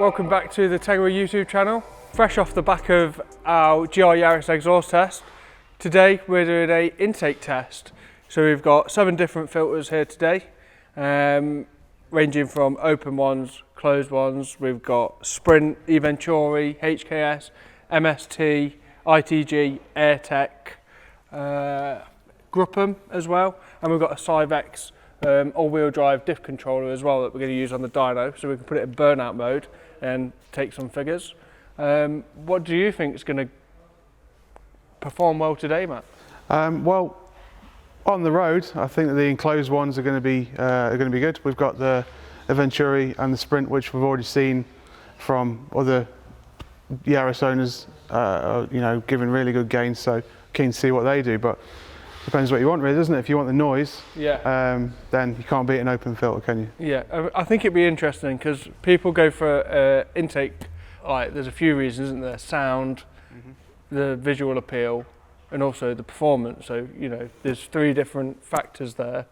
welcome back to the Tegiwa YouTube channel. Fresh off the back of our GR Yaris exhaust test, today we're doing an intake test. So we've got 7 different filters here today, ranging from open ones, closed ones. We've got Sprint, Venturi, HKS, MST, ITG, Airtec, Gruppen as well, and we've got a Cyvex all-wheel drive diff controller as well that we're going to use on the dyno, so we can put it in burnout mode and take some figures. What do you think is going to perform well today, Matt? Well, on the road, I think that the enclosed ones are going to be good. We've got the Venturi and the Sprint, which we've already seen from other Yaris owners, giving really good gains. So keen to see what they do, but depends what you want, really, doesn't it? If you want the noise, then you can't beat an open filter, can you? Yeah, I think it'd be interesting because people go for intake. Like, there's a few reasons, isn't there? Sound, the visual appeal, and also the performance. So there's 3 different factors there,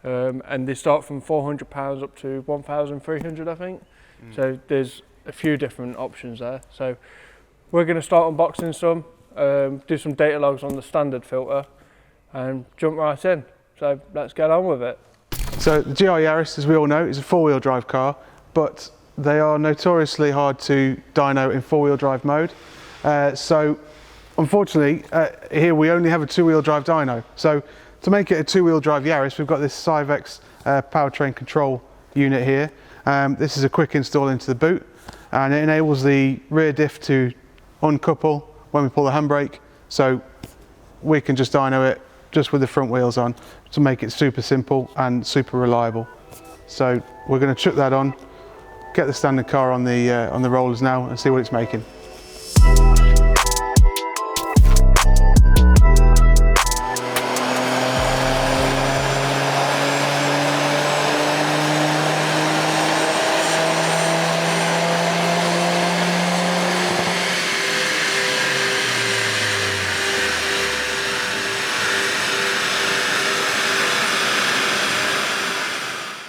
and they start from £400 up to 1,300, I think. So there's a few different options there. So we're going to start unboxing some, do some data logs on the standard filter, and jump right in. So let's get on with it. So the GR Yaris, as we all know, is a 4-wheel drive car, but they are notoriously hard to dyno in 4-wheel drive mode. So unfortunately, here we only have a 2-wheel drive dyno. So to make it a 2-wheel drive Yaris, we've got this Cyvex powertrain control unit here. This is a quick install into the boot, and it enables the rear diff to uncouple when we pull the handbrake. So we can just dyno it just with the front wheels on to make it super simple and super reliable. So we're going to chuck that on, get the standard car on the rollers now and see what it's making.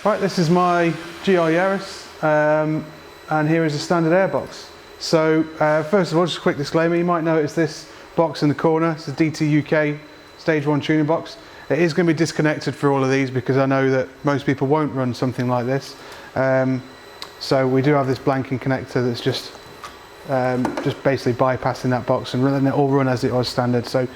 Right, this is my GR Yaris, and here is a standard airbox. So first of all, just a quick disclaimer, you might notice this box in the corner. It's a DT UK Stage 1 tuning box. It is going to be disconnected for all of these because I know that most people won't run something like this. So we do have this blanking connector that's just basically bypassing that box and letting it all run as it was standard. So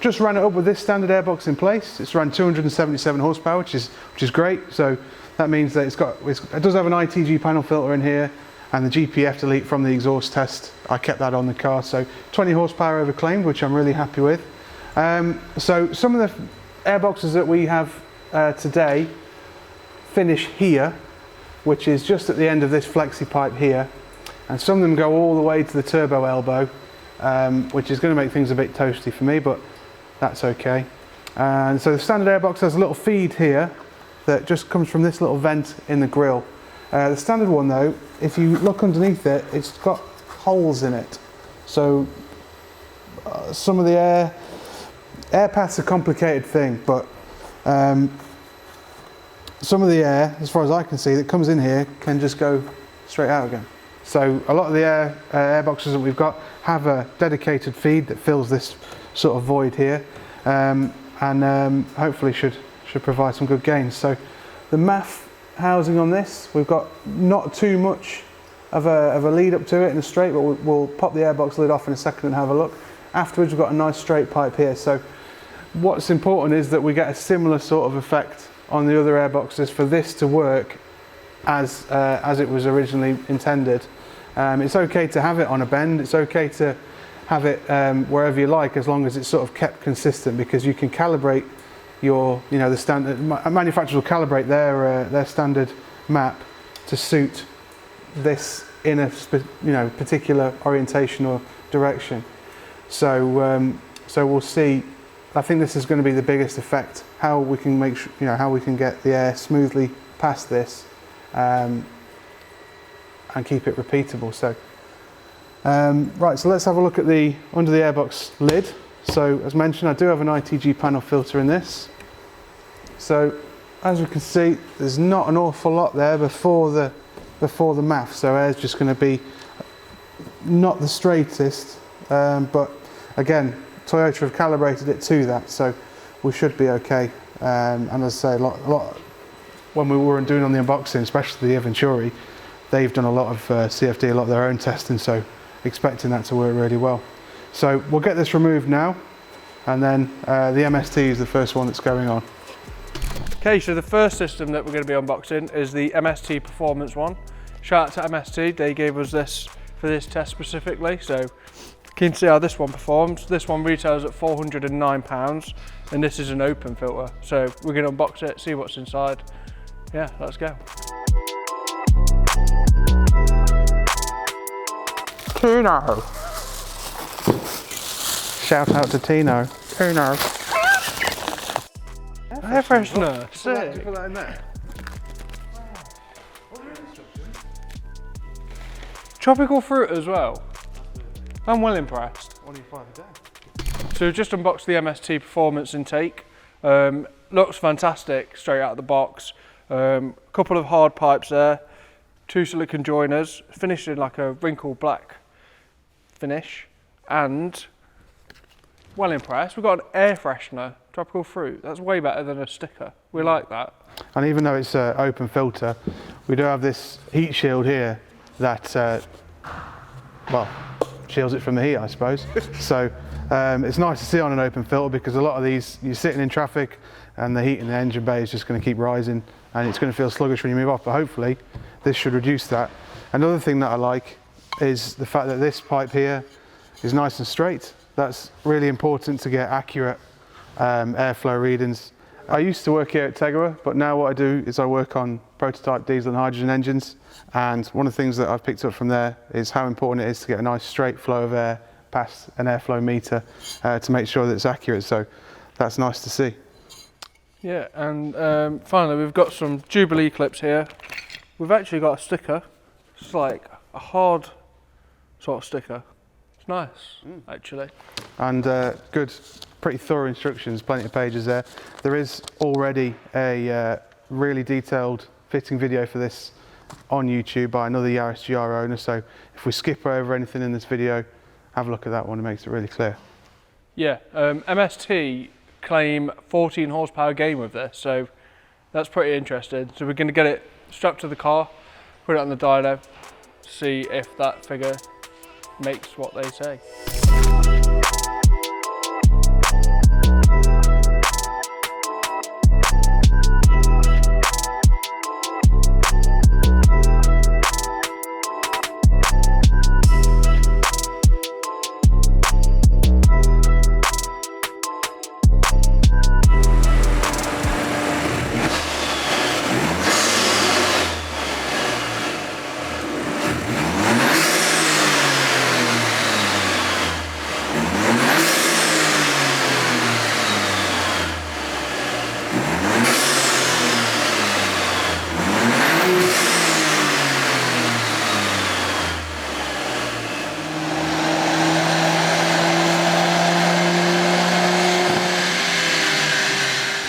just ran it up with this standard airbox in place. It's around 277 horsepower, which is great. So that means that it does have an ITG panel filter in here, and the GPF delete from the exhaust test, I kept that on the car. So 20 horsepower over claimed, which I'm really happy with. So some of the airboxes that we have today finish here, which is just at the end of this flexi pipe here, and some of them go all the way to the turbo elbow, which is going to make things a bit toasty for me, but that's okay. And so the standard airbox has a little feed here that just comes from this little vent in the grille. The standard one though, if you look underneath it, it's got holes in it. So some of the air path's a complicated thing, but some of the air, as far as I can see, that comes in here can just go straight out again. So a lot of the airboxes that we've got have a dedicated feed that fills this sort of void here, and hopefully should provide some good gains. So the MAF housing on this, we've got not too much of a lead up to it in a straight, but we'll pop the airbox lid off in a second and have a look. Afterwards we've got a nice straight pipe here. So what's important is that we get a similar sort of effect on the other airboxes for this to work as it was originally intended. It's okay to have it on a bend, it's okay to have it wherever you like, as long as it's sort of kept consistent, because you can calibrate your, the standard, manufacturers will calibrate their standard map to suit this in a particular orientation or direction. So we'll see. I think this is going to be the biggest effect, how we can make sure, how we can get the air smoothly past this and keep it repeatable. So right, so let's have a look at the under the airbox lid. So as mentioned, I do have an ITG panel filter in this. So as we can see, there's not an awful lot there before the before the MAF, so air's just going to be not the straightest, but again, Toyota have calibrated it to that, so we should be okay. And as I say, a lot when we were doing on the unboxing, especially the Venturi, they've done a lot of CFD, a lot of their own testing, so expecting that to work really well. So we'll get this removed now, and then the MST is the first one that's going on. Okay, so the first system that we're going to be unboxing is the MST Performance one. Shout out to MST, they gave us this for this test specifically, so keen to see how this one performs. This one retails at £409, and this is an open filter. So we're going to unbox it, see what's inside. Yeah, let's go. Tino. Shout out to Tino. Tino. Air freshener, sick. Put that in there. Tropical fruit as well. I'm well impressed. Only 5 a day. So we've just unboxed the MST Performance intake. Looks fantastic straight out of the box. Couple of hard pipes there, 2 silicone joiners, finished in like a wrinkled black finish, and well impressed. We've got an air freshener, tropical fruit. That's way better than a sticker. We like that. And even though it's an open filter, we do have this heat shield here that, well, shields it from the heat, I suppose. So it's nice to see on an open filter, because a lot of these, you're sitting in traffic and the heat in the engine bay is just going to keep rising, and it's going to feel sluggish when you move off, but hopefully this should reduce that. Another thing that I like is the fact that this pipe here is nice and straight. That's really important to get accurate airflow readings. I used to work here at Tegiwa, but now what I do is I work on prototype diesel and hydrogen engines, and one of the things that I've picked up from there is how important it is to get a nice straight flow of air past an airflow meter to make sure that it's accurate, so that's nice to see. Yeah, and finally we've got some Jubilee clips here. We've actually got a sticker. It's like a hard sort of sticker. It's nice, actually. And good, pretty thorough instructions, plenty of pages there. There is already a really detailed fitting video for this on YouTube by another Yaris GR owner, so if we skip over anything in this video, have a look at that one, it makes it really clear. Yeah, MST claim 14 horsepower gain with this, so that's pretty interesting. So we're going to get it strapped to the car, put it on the dyno, see if that figure makes what they say.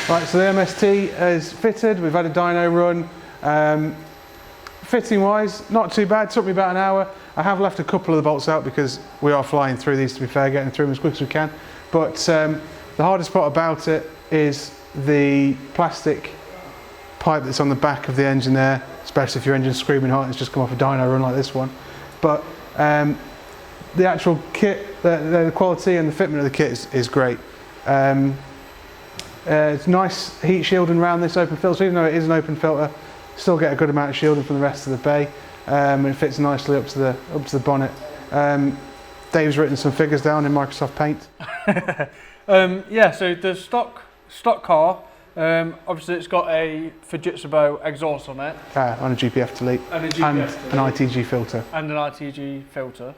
Right, so the MST is fitted, we've had a dyno run. Fitting wise, not too bad, took me about an hour. I have left a couple of the bolts out because we are flying through these, to be fair, getting through them as quick as we can. But the hardest part about it is the plastic pipe that's on the back of the engine there, especially if your engine's screaming hot and it's just come off a dyno run like this one. But the actual kit, the quality and the fitment of the kit is great. It's nice heat shielding around this open filter, so even though it is an open filter, still get a good amount of shielding from the rest of the bay, and it fits nicely up to the bonnet. Dave's written some figures down in Microsoft Paint. Yeah, so the stock car, obviously it's got a Fujitsu exhaust on it. On a GPF delete. And a GPF delete. An ITG filter. And an ITG filter.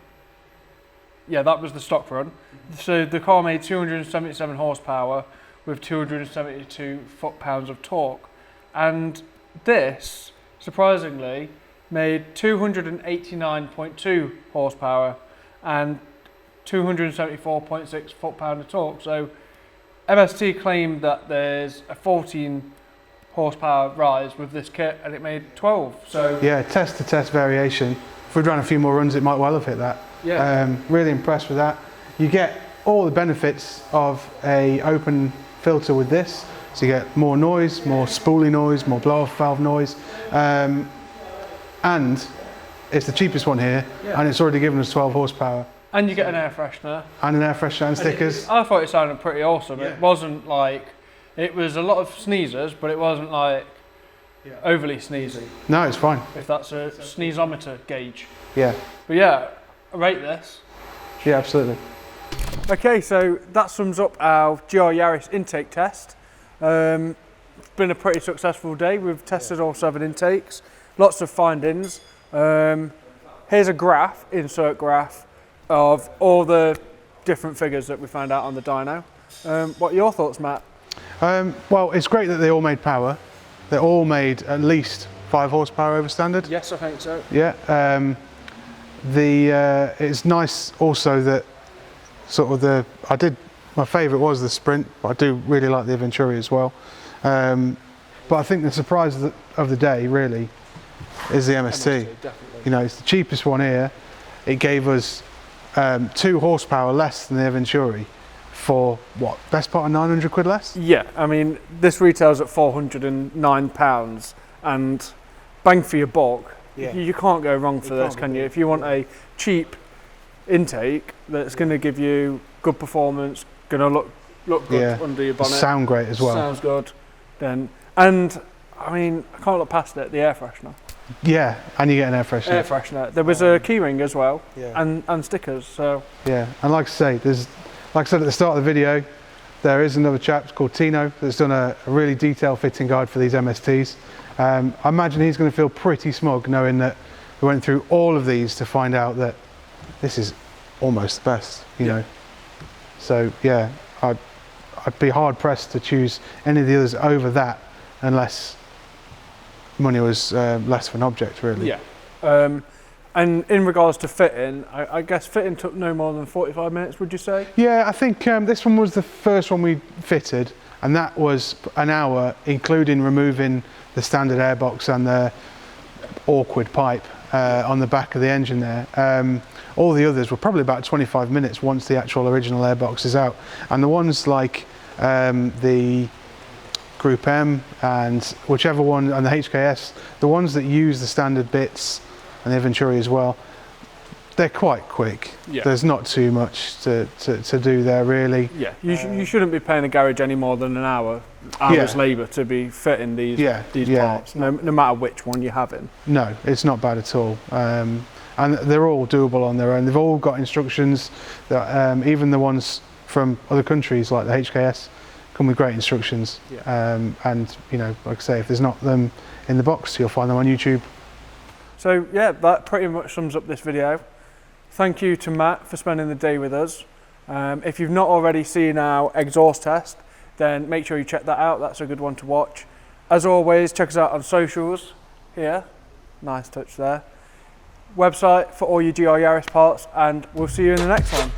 Yeah, that was the stock run. So the car made 277 horsepower with 272 foot-pounds of torque. And this, surprisingly, made 289.2 horsepower and 274.6 foot-pound of torque. So MST claimed that there's a 14 horsepower rise with this kit, and it made 12. So yeah, test to test variation. If we'd run a few more runs, it might well have hit that. yeah, Really impressed with that. You get all the benefits of a open filter with this. So you get more noise, more spoolie noise, more blow-off valve noise, and it's the cheapest one here, and it's already given us 12 horsepower. and you get an air freshener. And an air freshener and stickers. I thought it sounded pretty awesome. Yeah. It wasn't like, it was a lot of sneezers, but it wasn't like overly sneezy, No, it's fine. if that's a sneezometer gauge. Yeah, But yeah, I rate this. yeah, absolutely. Okay, so that sums up our GR Yaris intake test. It's been a pretty successful day. We've tested all 7 intakes, lots of findings. Here's a graph, insert graph, of all the different figures that we found out on the dyno. What are your thoughts, Matt? Well, it's great that they all made power. They all made at least 5 horsepower over standard. Yes, I think so. Yeah. It's nice also that my favourite was the Sprint, but I do really like the Venturi as well. But I think the surprise of the day really is the MST. Definitely. You know, it's the cheapest one here. It gave us 2 horsepower less than the Venturi for what, best part of 900 quid less? Yeah, I mean, this retails at £409, and bang for your buck. Yeah. You can't go wrong for this, can you? If you want a cheap intake that's going to give you good performance, going to look good under your bonnet, sound great as well. Sounds good. Then, and I mean, I can't look past it. The air freshener. Yeah, and you get an air freshener. Air freshener. There was a keyring as well, Yeah. and stickers. So Yeah, and like I say, like I said at the start of the video, there is another chap called Tino that's done a really detailed fitting guide for these MSTs. I imagine he's going to feel pretty smug knowing that we went through all of these to find out that this is almost the best, you know. So yeah, I'd be hard pressed to choose any of the others over that unless money was less of an object, really. yeah. And in regards to fitting, I guess fitting took no more than 45 minutes, would you say? Yeah, I think this one was the first one we fitted, and that was an hour, including removing the standard airbox and the awkward pipe on the back of the engine there. All the others were probably about 25 minutes once the actual original airbox is out. And the ones like the Group M and whichever one, and the HKS, the ones that use the standard bits, and the Venturi as well, they're quite quick. Yeah. There's not too much to do there, really. Yeah, you shouldn't be paying a garage any more than an hour's labour to be fitting these parts, no matter which one you're having. No, it's not bad at all. And they're all doable on their own. They've all got instructions, that, even the ones from other countries like the HKS come with great instructions. Yeah. And you know, like I say, if there's not them in the box, you'll find them on YouTube. So yeah, that pretty much sums up this video. Thank you to Matt for spending the day with us. If you've not already seen our exhaust test, then make sure you check that out. That's a good one to watch. As always, check us out on socials here. Nice touch there. Website for all your GR Yaris parts, and we'll see you in the next one.